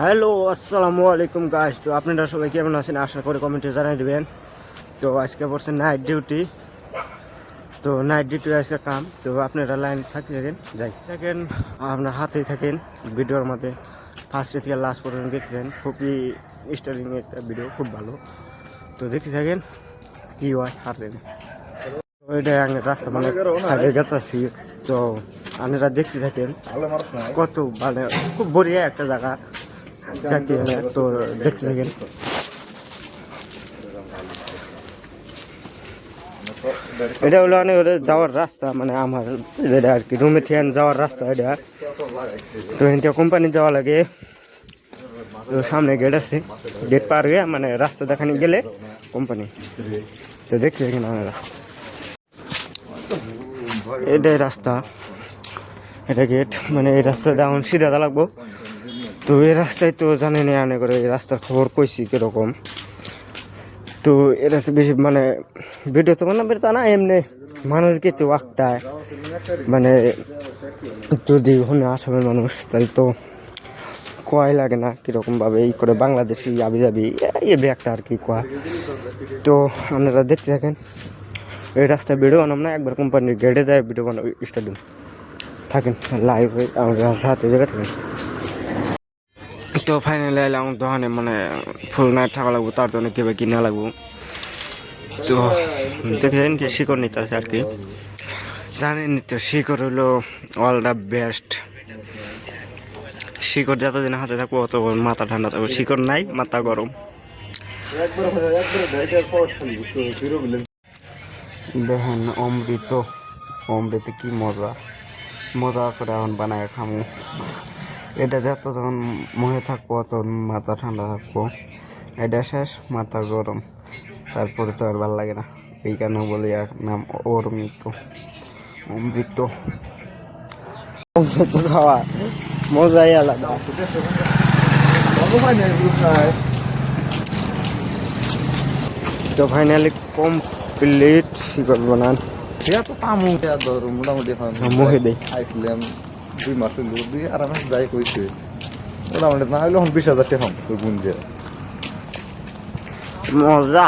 Hello, আসসালামু আলাইকুম guys. তো আপনারা সবাই কেমন আছেন? আশা করি কমেন্টে জানাই দেবেন। তো আজকে পড়ছে নাইট ডিউটি। তো নাইট ডিউটি আজকে কাম। তো আপনারা লাইন থাকেন থাকেন, আপনার হাতেই থাকেন ভিডিওর মধ্যে ফার্স্ট থেকে লাস্ট পর্যন্ত দেখতেছেন। খুবই স্টারিং একটা ভিডিও, খুব ভালো। তো দেখতে থাকেন কি হয় হাতে। ওইটা রাস্তা মানে সাইডে গেছি। তো আপনারা দেখতে থাকেন কত মানে খুব বড়িয়া একটা জায়গা যাইতে হবে। তো দেখতে থাকেন। এটা হলো মানে ওটা যাওয়ার রাস্তা, মানে আমার যেটা আর কি রুমে থেকে যাওয়ার রাস্তা এটা। তো এখান কোম্পানি যাওয়া লাগে। তো সামনে গেট আছে, গেট পার হয়ে মানে রাস্তা দেখানি গেলে কোম্পানি। তো দেখতে থাকেন আপনারা, এটাই রাস্তা, এটা গেট। মানে এই রাস্তা যেমন সিধা লাগবো। তো এই রাস্তায় তো জানেনি আনে করে এই রাস্তার খবর কইছি কিরকম। তো এটা হচ্ছে বেশি মানে ভিডিও তো বানাবে তা না, এমনি মানুষকে তো একটায় মানে যদি ওখানে আসামের মানুষ তাহলে তো কয় লাগে না কীরকমভাবে এই করে বাংলাদেশি আবি যাবি একটা আর কি কয়। তো আপনারা দেখতে থাকেন। এই রাস্তায় ভিডিও বানাম না, একবার কোম্পানির গেটে যায় ভিডিও বানাবো স্টাডিয়াম থাকেন লাইভ হয়ে আমাদের হাতে জায়গা থাকেন। তো ফাইনালি এলাম দোকানে, মানে ফুল নাইট থাকা লাগবো, তার জন্য কীভাবে কিনা লাগবো। তো দেখেন কি শিকড় নিতে আছে আর কি, জানেন তো শিকড় হলো অল দ্য বেস্ট। শিকড় যতদিন হাতে থাকবো অত মাথা ঠান্ডা থাকবো, শিকড় নাই মাথা গরম। দেখেন অমৃত, অমৃত কি মজা, মজা করে এখন বানায় খামু। এটা যত যখন মহে থাকবো তখন মাথা ঠান্ডা থাকবো, এটা শেষ মাথা গরম, তারপরে তো আর ভালো লাগে না। এই কারণে বলি নাম অমৃত। অমৃত অমৃত খাওয়া মজাই আলাদা। তো ফাইনালি কমপ্লিট শিকড় বানান। এটা তো কামু ধর মোটামুটি মুহে দেই আইছিলাম 2 মাস হইল, 2-2.5 মাস যাই কইছে মোটামুটি না হইলে 20,000 টাকা হম তোর গুঞ্জে মজা।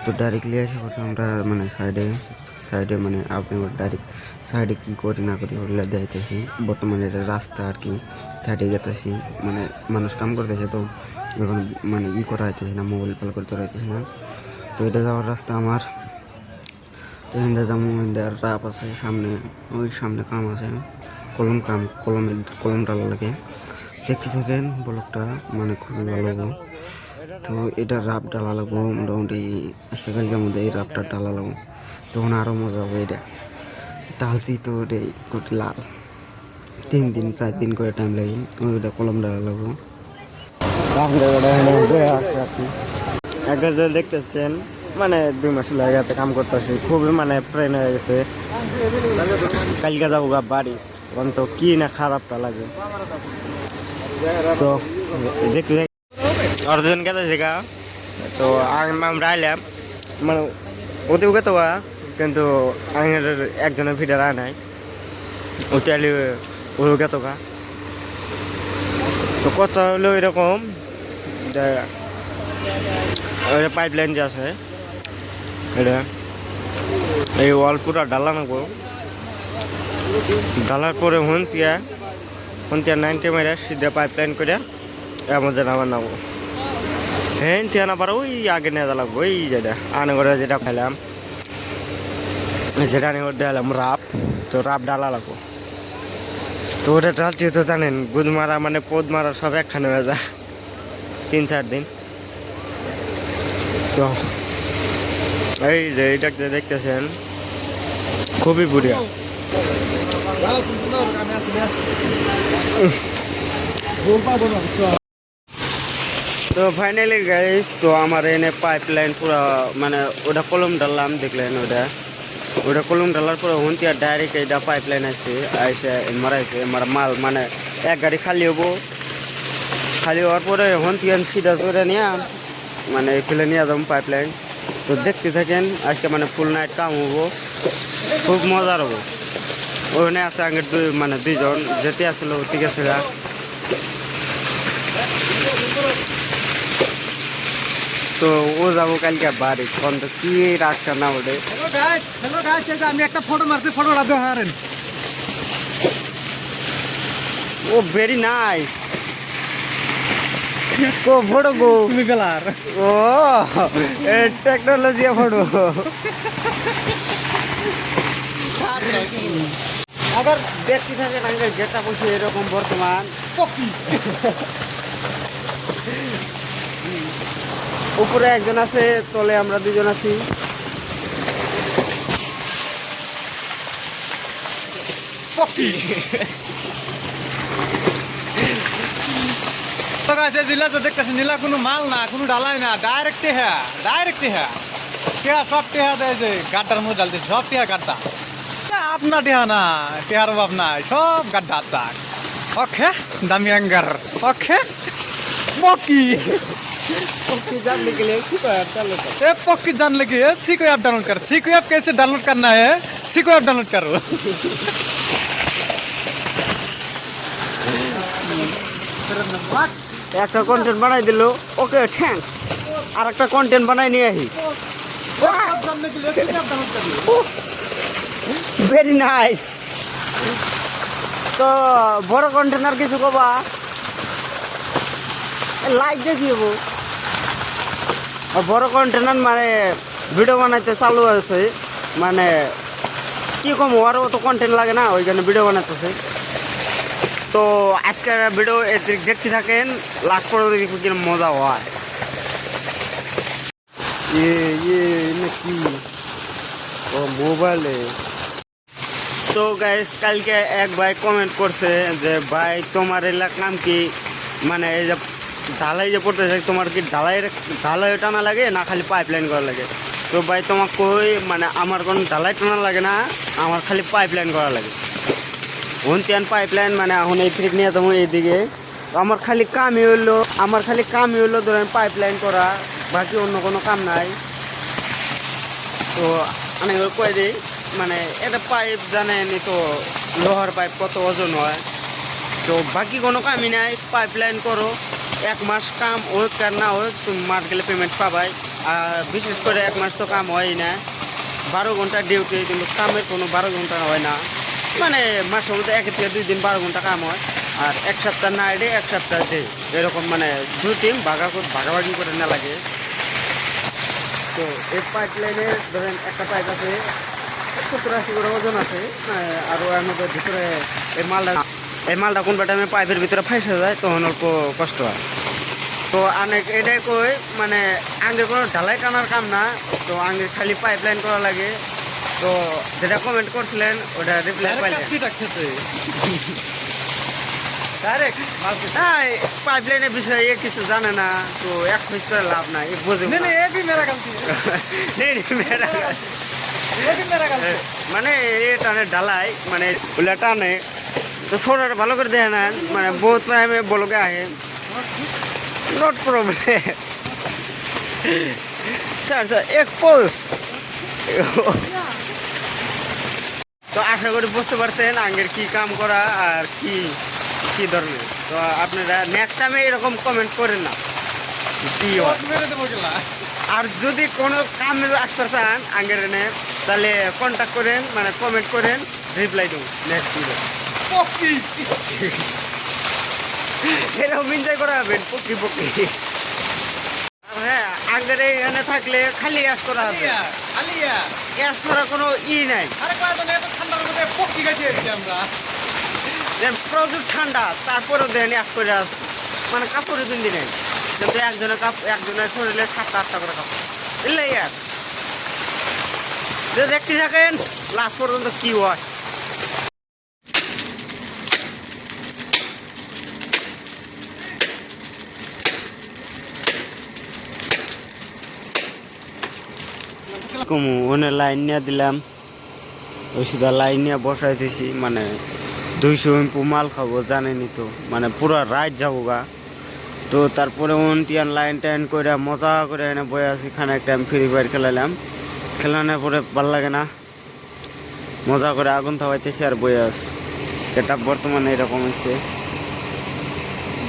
তো ডাইরেক্টলি এসে করছে আমরা মানে সাইডে সাইডে মানে আপনি ডাইরেক্ট সাইডে কী করি না করি ওগুলো দেখতেছি। বর্তমানে এটা রাস্তা আর কি, সাইডে গেতেছি মানে মানুষ কাম করতেছে। তো এখন মানে করা হইতেছে না, মোবাইল পাল করতে হইতেছে না। তো এটা যাওয়ার রাস্তা আমার। তো হিন্দা যেমন হিন্দার রাপ আছে সামনে, ওই সামনে কাম আছে, কলম ডালা লাগে। দেখতে থাকেন ব্লগটা, মানে খুবই ভালো হবে। তো এটা রাপ ডালা লাগবো মোটামুটি আজকে কালকের মধ্যে এই রাপটা ডালা লাগবো, তখন আরও মজা হবে। এটা ডালছি তো ওটাই লাল 3 দিন 4 দিন করে টাইম লাগে। ওইটা কলম ডালা লাগবো। দেখতেছেন মানে 2 মাস লাগে কাম করতেছি, খুবই মানে ট্রেন হয়ে গেছে। কালকে যাবো গা বাড়ি, তখন তো কি না খারাপটা লাগে। তো দেখতে অর্ধজন গেছে গা। তো আমরা আইলাম মানে ওতেও গেতো গা, কিন্তু একজনের ভিডিও আয় নাই, ওটালি ওরও গেতো গা। তো কথা হলো এরকম, পাইপ লাইন যে আছে এটা এই ওয়াল পুরা ডালা নাকবো। ডালার পরে হন্তিয়া 90 মেরে সিধা পাইপ লাইন করে এমন যেন আবার নামবো। হ্যাঁ তিয়ান আবার ওই আগে নেওয়া লাগবো। ওই যেটা আনে করে যেটা খাইলাম, যেটা আনে করে দিলাম রাপ। তো রাপ ডালা লাগবো। তো ওটা ডালতে তো জানেন গুদ মারা মানে পোদ মারা সব একখানে হয়ে যায় 3-4 দিন। তো এই যে এইটা দেখতেছেন খুবই বুড়িয়া। তো ফাইনালি গাইস, তো আমার এনে পাইপ লাইন পুরা মানে ওটা কলম ডাললাম, দেখলেন ওটা কলম ডালার পরে হন্তিয়া ডাইরেক্ট এইটা পাইপ লাইন আছে আইসে মারাইছে। মাল মানে এক গাড়ি খালি হবো, খালি হওয়ার পরে হন্তিয়ান সিধা করে নিয়ে মানে ফেলে নিয়ে যাবো পাইপ লাইন। তো দেখতে থাকেন আজকে মানে ফুল নাইট কাম হবো, খুব মজার হবো। ওখানে আছে আগের মানে দুইজন যেতে আসলো ঠিক আছে গা। তো ও যাবো কালকে বাড়ি, কোন তো কি রাখছে না ওঠে। হ্যালো গাইস, আমি একটা ফটো মারছি, ফটোটা দেখেন। ও ভেরি নাইস। কো ফটো গো তুমি গেলার ও টেকনোলজি ফটো। আবার দেখতে থাকেন আঙ্কেল যেটা বসে এরকম বর্তমান উপরে একজন আছে, তলে আমরা দুজন আছি। তো গাইস, এই জিলা তো দেখতেছি নীলা কোনো মাল না, কোনো ডালাই না, ডাইরেক্ট হ্যাঁ, টেহা সব টেহা দেয় যে গাড্ডার মধ্যে ডালছে, সব টেহা গাড্ডা। আপনার টেহা না, টেহার অভাব নাই, সব গাড্ডা চাক। ওকে দামি আঙ্গার, ওকে পকি जानने के लिए কি করে চলো তো। ए पक्की जानने के लिए सीको ऐप डाउनलोड कर। सीको ऐप कैसे डाउनलोड करना है? सीको ऐप डाउनलोड करो। একটা কন্টেন্ট বানাই দিল, ওকে থ্যাঙ্কস। আর একটা কন্টেন্ট বানাই নিয়ে আসি। जानने के लिए सीको ऐप डाउनलोड कर लो। Very nice. তো বড় কন্টেন্ট আর কিছু কবা, লাইক দেখিব। বড় কন্টেন্ট মানে ভিডিও বানাইতে চালু আছে, মানে কি কম আরও তো কন্টেন্ট লাগে না, ওইখানে ভিডিও বানাইতেছে। তো আজকের ভিডিও দেখতে থাকেন, লাস্ট পর্যন্ত দেখি কিরকম মজা হয়। কি ও মোবাইলে। তো গাইস কালকে এক ভাই কমেন্ট করছে যে ভাই তোমার এলাকার কি মানে এই যে ঢালাই যে পড়তেছে, তোমার কি ঢালাই টানা লাগে না খালি পাইপ লাইন করা লাগে? তো ভাই তোমার কই মানে আমার কোনো ঢালাই টানা লাগে না, আমার খালি পাইপ লাইন করা লাগে। হনতিয়ান পাইপ লাইন মানে এখন এই থেকে নিয়ে যাবো এইদিকে। আমার খালি কামই হলো ধরেন পাইপ লাইন করা, বাকি অন্য কোনো কাম নাই। তো অনেক কয়ে দিই মানে এটা পাইপ জানেনি তো, লোহার পাইপ কত ওজন হয়। তো বাকি কোনো কামই নাই, পাইপ লাইন করো, 1 মাস কাম হোক আর না হোক তুমি মাস গেলে পেমেন্ট পাবাই। আর বিশেষ করে 1 মাস তো কাম হয় না, 12 ঘন্টা ডিউটি, কিন্তু কামের কোনো 12 ঘন্টা হয় না। মানে মাসের মধ্যে 1 থেকে 2 দিন 12 ঘন্টা কাম হয়। আর 1 সপ্তাহ না ডে 1 সপ্তাহ ডে, এরকম মানে 2 টিম ভাগাভাগি করে না লাগে। তো এই পাইপ লাইনে ধরেন একটা পাইপ আছে 70-80 করে ওজন আছে, আর ওর মধ্যে ভিতরে এই মালটা কোন টাইমে পাইপের ভিতরে ফাঁসে যায়, তখন অল্প কষ্ট হয়। তো অনেক এটাই কই মানে আগে কোনো ঢালাই টানার কাম না, তো আগে খালি পাইপ লাইন করা লাগে। তো যেটা কমেন্ট করছিলেন ওটা রিপ্লাই পাইলেন। डायरेक्ट পাইপ লাইনের বিষয়ে কিছু জানে না, তো এক খুঁজ করে লাভ নাই, বুঝে नहीं नहीं, ये भी मेरा गलती है, ये भी मेरा गलती है। মানে এ টানে ঢালাই মানে ওলা টানে তো থোড়া ভালো করে দেখে নেন, মানে বহুত টাইমে বলকে আহে নট প্রবলেম। আচ্ছা এক পোস্ট। তো আশা করি বুঝতে পারছেন আগের কি কাম করা আর কি কি ধরনের। তো আপনারা নেক্সট টাইমে এরকম কমেন্ট করেন না কি হয়। मेरे तो बोला আর যদি কোনো কামে আসতে চান আগের এনে, তাহলে কন্ট্যাক্ট করেন, মানে কমেন্ট করেন, রিপ্লাই দেবো নেক্সট ভিডিও। पक्की এরকম এনজয় করা হবে পক্ষী। হ্যাঁ আগের এখানে থাকলে খালি অ্যাস করা হবে, আলিয়া অ্যাস ছাড়া কোনো নাই। আরে কয় তো নেই, তো ঠান্ডার মধ্যে পক্কি গাছে আমরা। দেন প্রচুর ঠান্ডা, তারপরেও দেন অ্যাস করে মানে কাপড়ের দিন নেই, কিন্তু একজনের শরীরে 7-8টা করে কাপড় বুঝলে ইয়ার। দেখতে থাকেন লাস্ট পর্যন্ত কি হয়। কমু ওনে লাইন নিয়ে দিলাম, ওই সুদা লাইন নিয়ে বসাই দিয়েছি, মানে 200 এমপি মাল খাবো জানেনি তো, মানে পুরো রাইড যাবো গা। তো তারপরে তিয়ান লাইন টাইন করে মজা করে এনে বয়ে আছি খানিক টাইম ফ্রি ফায়ার খেলাইলাম, খেলানোর পরে ভাল লাগে না, মজা করে আগুন থাবাইতেছি আর বয়ে আস। এটা বর্তমানে এরকম হচ্ছে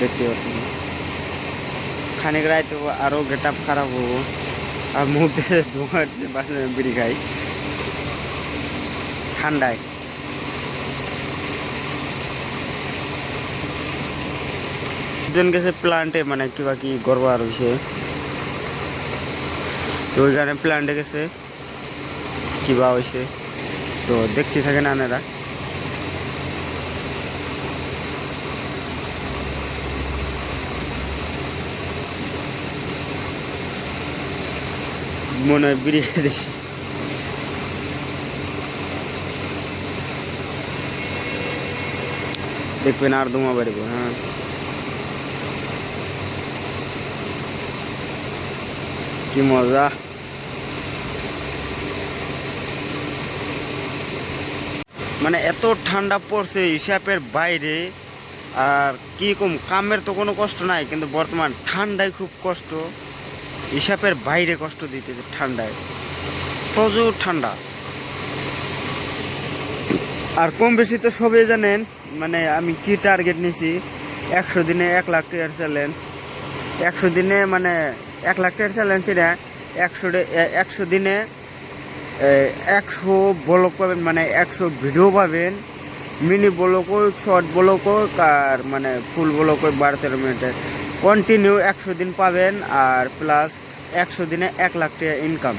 দেখতে পাচ্ছি। খানিক রাইতে আরও গেট আপ খারাপ হবো আর মুখ দিয়ে ধোঁয়া বাসে বিড়ি খাই ঠান্ডায়। দুজন গেছে প্লান্টে, মানে কিবা কি গড়বা আর হয়েছে, তো ওইখানে প্লান্টে গেছে কিবা হয়েছে, তো দেখতে থাকে না এরা। মনে হয় বিড়ি খেয়ে দিছি। দেখবেন আর ধোঁয়া বেরোবো। হ্যাঁ, কি মজা। মানে এত ঠান্ডা পড়ছে হিসাবের বাইরে। আর কি কম, কামের তো কোনো কষ্ট নাই, কিন্তু বর্তমান ঠান্ডায় খুব কষ্ট, হিসাবের বাইরে কষ্ট দিতেছে ঠান্ডায়, প্রচুর ঠান্ডা। আর কম বেশি তো সবাই জানেন, মানে আমি কি টার্গেট নিয়েছি, 100 দিনে 1 লাখ টাকার চ্যালেঞ্জ। 100 দিনে মানে 1 লাখ টাকার চ্যালেঞ্জ, এটা 100 দিনে 100 ব্লগ পাবেন, মানে 100 ভিডিও পাবেন, মিনি ব্লগ হোক, শর্ট ব্লগ হোক, আর মানে ফুল ব্লগ হোক 12-13 মিনিটের, কন্টিনিউ 100 দিন পাবেন। আর প্লাস 100 দিনে 1 লাখ টাকা ইনকাম,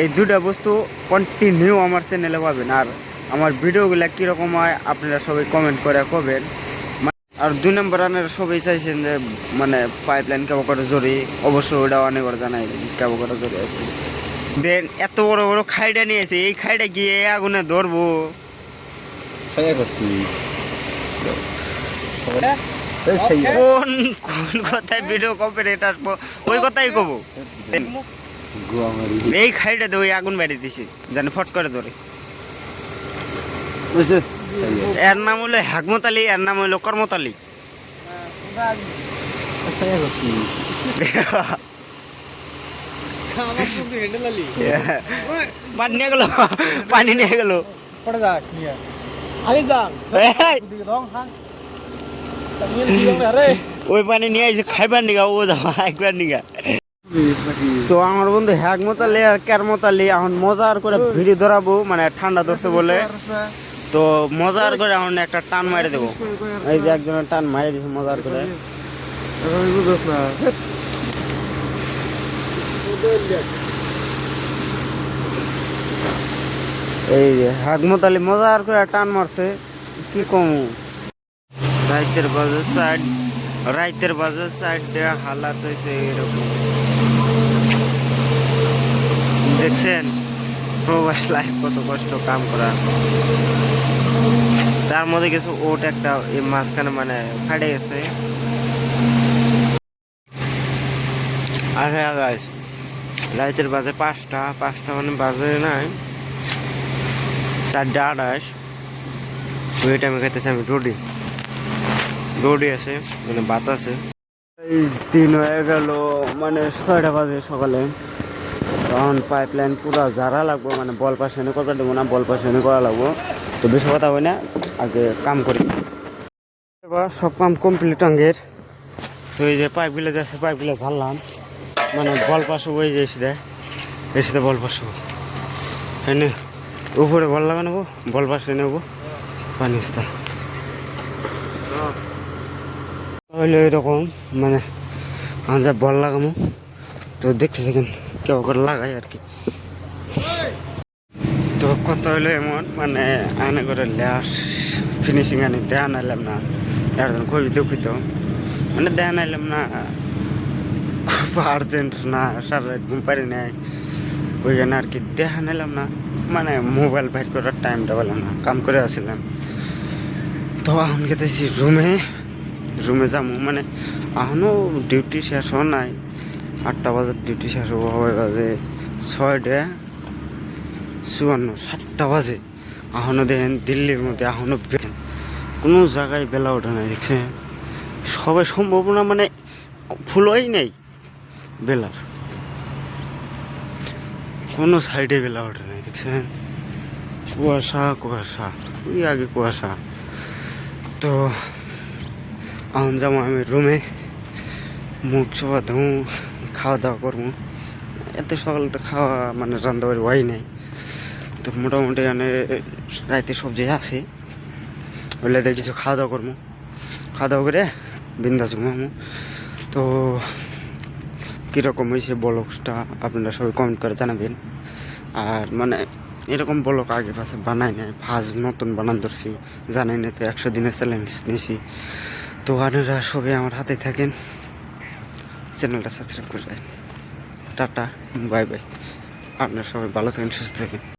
এই দুটা বস্তু কন্টিনিউ আমার চ্যানেলে পাবেন। আর আমার ভিডিওগুলো কীরকম হয় আপনারা সবাই কমেন্ট করে কবেন। আর 2 নম্বর আপনারা সবাই চাইছেন যে মানে পাইপলাইন কেমন করে জড়ি, অবশ্যই ওটা অনেক করে জানাই কেমন করে জড়ি। দেন এত বড় বড় খাইটা নিয়েছে, এই খাইটা গিয়ে আগুনে ধরবো। কোন কোন কথায় ভিডিও কপিরাইট আসবো ওই কথাই কব। এই খাইটা দিয়ে ওই আগুন বাড়ি দিছি জানি ফট করে ধরে। এর নাম হলো হাকমত আলী, এর নাম হলো কর্মত আলী। পানি নিয়ে গেল, পানি নিয়ে গেল। ওই পানি নিয়ে আসে খাইবার নিগা, ও যাওয়া একবার নিগা। তো আমার বন্ধু হ্যাকমত আলী আর কেরমত আলী এখন মজার করে ভিড়ি ধরাবো, মানে ঠান্ডা ধরছে বলে, তো মজার করে এখন একটা টান মারে দেবো। এই যে একজনের টান মারে দিছে মজার করে। এই যে হ্যাকমত আলী মজার করে টান মারছে, কি কম। রাইতের বাজার সাইড দিয়ে হালাত হয়েছে এরকম, দেখছেন প্রবাস লাইফ কত কষ্ট কাম করা। তার মধ্যে কিছু ওট একটা এই মাঝখানে মানে ফাটে গেছে। আর হ্যাঁ গাইস, রাইতের বাজে 5টা মানে বাজে নাই 4:28। ওই টাইমে খাইতেছি আমি রোডি আছে, মানে ভাত আছে। এই 3 হয়ে গেল, মানে 6টা বাজে সকালে। তখন পাইপলাইন পুরো জারা লাগবো, মানে বল পাশে এনে করতে দেবো না, বল পাশে এনে করা লাগবো। তো বেশি কথা হয় না, আগে কাম করি। এবার সব কাম কমপ্লিট আঙ্গের। তো এই যে পাইপগুলো যাচ্ছে, পাইপগুলো ঝাড়লাম, মানে বল পাশে ওই যে এসে বল পাশে এনে উপরে বল লাগা নেবো, বল পাশে নেবো পানি তাহলে এরকম, মানে আমরা বল লাগাবো। তো দেখতে থাকেন কেউ করে লাগাই আর কি। তো কত হইলো এমন, মানে আনে করে ল্যাস ফিনিশিং আনি দেয়া নাইলাম না, একজন খুবই দুঃখিত, মানে দেয়া নাইলাম না, খুব আর্জেন্ট না, সারা রাত ঘুম পারি নাই ওইখানে আর কি, দেখা নিলাম না, মানে মোবাইল বাইর করার টাইমটা পেলাম না, কাম করে আসছিলাম। তো এখন গেতেছি রুমে যাবো, মানে এখনও ডিউটি শেষ হওয়া নাই, 8টা বাজার ডিউটি শেষ হবো, বাজে 6:54, 7টা বাজে। এখনও দেখেন দিল্লির মধ্যে এখনও কোনো জায়গায় বেলা ওঠে নাই, দেখছেন সবাই সম্ভাবনা মানে ফুলই নেই বেলার, কোনো সাইডে বেলা ওঠে নাই, দেখছেন? কুয়াশা কুয়াশা, ওই আগে কুয়াশা। তো এখন যাবো আমি রুমে, মুখ চোপা ধুঁ, খাওয়া দাওয়া করবো। এত সকালে তো খাওয়া মানে রান্না বাড়ি হয় নাই, তো মোটামুটি এখানে রাইতে সবজি আছে, ওইলে কিছু খাওয়া দাওয়া করবো, খাওয়া দাওয়া করে বিন্দাস ঘুমাবো। তো কীরকম হয়েছে ব্লগসটা আপনারা সবাই কমেন্ট করে জানাবেন। আর মানে এরকম ব্লগ আগে পাশে বানাই নাই, ফার্স্ট নতুন বানান ধরছি, জানাই না তো 100 দিনের চ্যালেঞ্জ নিয়েছি। তো আপনারা সবাই আমার হাতে থাকেন, চ্যানেলটা সাবস্ক্রাইব করে টাটা, বাই বাই। আপনারা সবাই ভালো থাকেন, সুস্থ থাকেন।